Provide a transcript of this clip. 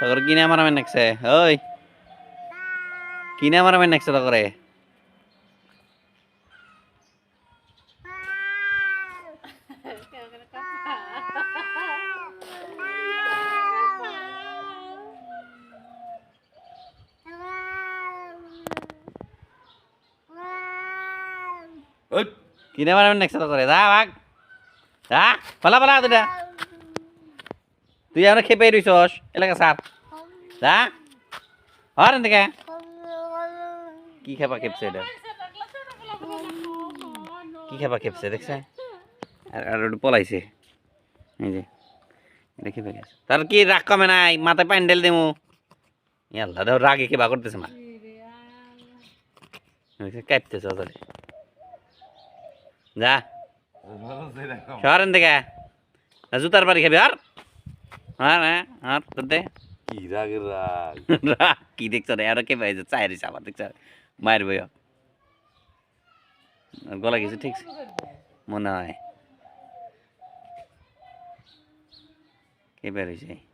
তোর কিনে আমার নেকছে ওই কিনে আমার নেকছে তো করে কিনে আমার নেকছে তো করে যা ভাগ যা পালা পালা দুটা তুই আমরা খেপে রইছস এলাকা সাপ যা আর এদিকে কি খেপা খেপছে এটা কি খেপা খেপছে দেখছে আর একটু পলাইছে এই যে এটা খেপে গেছে তার কি রাগ কমে নাই মাথায় প্যান্ডেল দেবো আল্লাহ দেখ রাগে খেপা করতেছে মা কাঁপতেছে তাহলে যা শহরেন থেকে জুতার বাড়ি খাবি আর আর তোর দে কি রাগের রাগ কি দেখছো রে আরো কে পাইছে চায়ের আবার দেখছো মায়ের বইয়া গলা গেছে ঠিক মনে হয় কে বেরিয়েছে